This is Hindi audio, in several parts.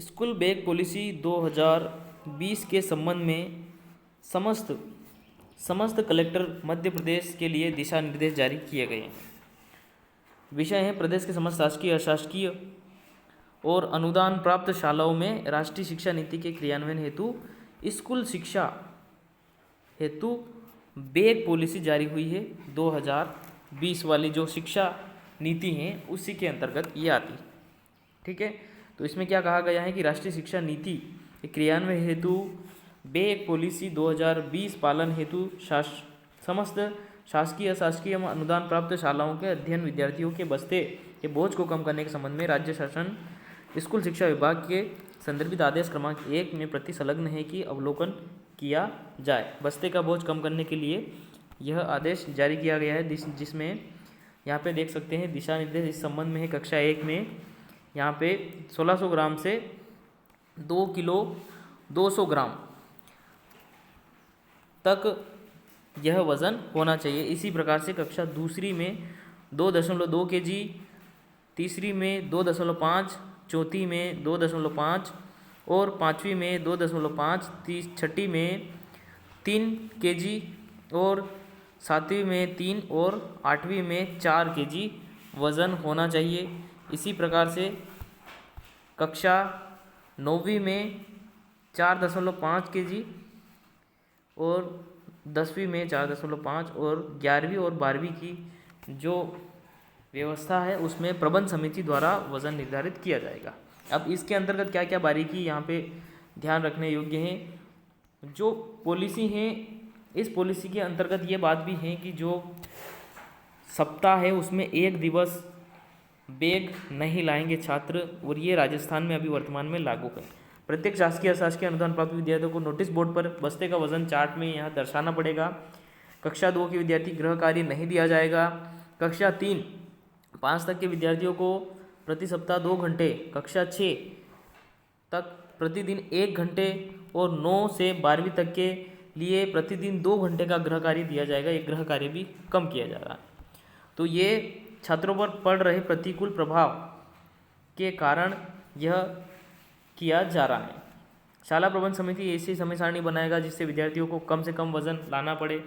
स्कूल बैग पॉलिसी 2020 के संबंध में समस्त कलेक्टर मध्य प्रदेश के लिए दिशा निर्देश जारी किए गए हैं। विषय है प्रदेश के समस्त शासकीय अशासकीय और अनुदान प्राप्त शालाओं में राष्ट्रीय शिक्षा नीति के क्रियान्वयन हेतु स्कूल शिक्षा हेतु बैग पॉलिसी जारी हुई है। 2020 वाली जो शिक्षा नीति है उसी के अंतर्गत ये आती। ठीक है, तो इसमें क्या कहा गया है कि राष्ट्रीय शिक्षा नीति के क्रियान्वयन हेतु बैग पॉलिसी 2020 पालन हेतु समस्त शासकीय अशासकीय एवं अनुदान प्राप्त शालाओं के अध्ययन विद्यार्थियों के बस्ते के बोझ को कम करने के संबंध में राज्य शासन स्कूल शिक्षा विभाग के संदर्भित आदेश क्रमांक 1 में प्रति संलग्न है कि अवलोकन किया जाए। बस्ते का बोझ कम करने के लिए यह आदेश जारी किया गया है, जिसमें यहाँ पे देख सकते हैं दिशा निर्देश इस संबंध में है। कक्षा 1 में यहाँ पे 1600 ग्राम से 2 किलो 200 ग्राम तक यह वज़न होना चाहिए। इसी प्रकार से कक्षा दूसरी में 2.2 kg, तीसरी में 2.5, चौथी में 2.5 और पाँचवीं में 2.5, छठी में 3 kg और सातवीं में 3 और आठवीं में 4 kg वज़न होना चाहिए। इसी प्रकार से कक्षा 9वीं में 4.5 kg और 10वीं में 4.5 और 11वीं और 12वीं की जो व्यवस्था है उसमें प्रबंध समिति द्वारा वज़न निर्धारित किया जाएगा। अब इसके अंतर्गत क्या क्या बारीकी यहाँ पे ध्यान रखने योग्य हैं। जो पॉलिसी हैं इस पॉलिसी के अंतर्गत ये बात भी है कि जो सप्ताह है उसमें एक दिवस बैग नहीं लाएंगे छात्र, और ये राजस्थान में अभी वर्तमान में लागू है। प्रत्येक शासकीय अशासकीय अनुदान प्राप्त विद्यार्थियों को नोटिस बोर्ड पर बस्ते का वजन चार्ट में यहाँ दर्शाना पड़ेगा। कक्षा 2 के विद्यार्थी गृह कार्य नहीं दिया जाएगा। कक्षा 3-5 तक के विद्यार्थियों को प्रति सप्ताह 2 घंटे, कक्षा 6 तक प्रतिदिन 1 घंटे और 9 से 12वीं तक के लिए प्रतिदिन 2 घंटे का गृह कार्य दिया जाएगा। एक गृह कार्य भी कम किया जाएगा। तो ये छात्रों पर पड़ रहे प्रतिकूल प्रभाव के कारण यह किया जा रहा है। शाला प्रबंध समिति ऐसी समय सारणी बनाएगा जिससे विद्यार्थियों को कम से कम वजन लाना पड़े।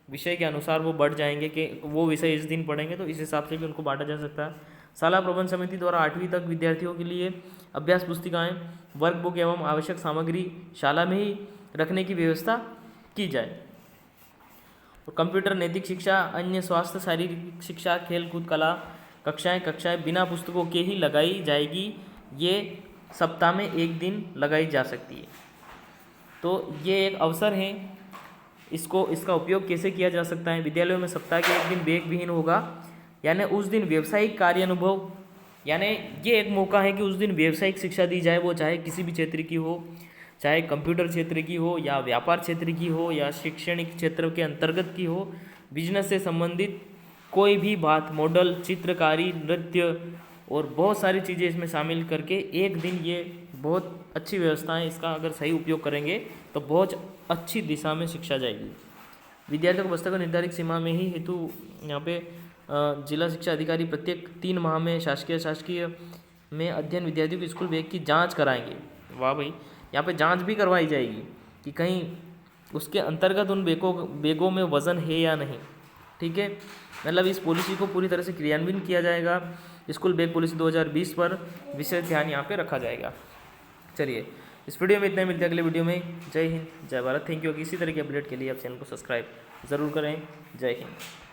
विषय के अनुसार वो बढ़ जाएंगे कि वो विषय इस दिन पढ़ेंगे तो इस हिसाब से भी उनको बांटा जा सकता है। शाला प्रबंध समिति द्वारा 8वीं तक विद्यार्थियों के लिए अभ्यास पुस्तिकाएं, वर्कबुक एवं आवश्यक सामग्री शाला में ही रखने की व्यवस्था की जाए। और कंप्यूटर, नैतिक शिक्षा, अन्य स्वास्थ्य, शारीरिक शिक्षा, खेल कूद, कला कक्षाएं बिना पुस्तकों के ही लगाई जाएगी। ये सप्ताह में एक दिन लगाई जा सकती है। तो ये एक अवसर है, इसका उपयोग कैसे किया जा सकता है। विद्यालयों में सप्ताह के एक दिन बैग विहीन होगा, यानी उस दिन व्यावसायिक कार्य अनुभव, यानी ये एक मौका है कि उस दिन व्यावसायिक शिक्षा दी जाए। वो चाहे किसी भी क्षेत्र की हो, चाहे कंप्यूटर क्षेत्र की हो या व्यापार क्षेत्र की हो या शैक्षणिक क्षेत्र के अंतर्गत की हो, बिजनेस से संबंधित कोई भी बात, मॉडल, चित्रकारी, नृत्य और बहुत सारी चीज़ें इसमें शामिल करके एक दिन, ये बहुत अच्छी व्यवस्था है। इसका अगर सही उपयोग करेंगे तो बहुत अच्छी दिशा में शिक्षा जाएगी। विद्यार्थियों को पुस्तकों निर्धारित सीमा में ही हेतु यहाँ पे जिला शिक्षा अधिकारी प्रत्येक 3 माह में शासकीय में अध्ययन विद्यार्थियों की स्कूल बैग की जांच कराएंगे। वाह भाई, यहाँ पे जांच भी करवाई जाएगी कि कहीं उसके अंतर्गत उन बैगों में वज़न है या नहीं। ठीक है, मतलब इस पॉलिसी को पूरी तरह से क्रियान्वयन किया जाएगा। स्कूल बैग पॉलिसी 2020 पर विशेष ध्यान यहाँ पे रखा जाएगा। चलिए, इस वीडियो में इतना ही, मिलते हैं अगले वीडियो में। जय हिंद, जय भारत, थैंक यू। इसी तरह के अपडेट के लिए आप चैनल को सब्सक्राइब ज़रूर करें। जय हिंद।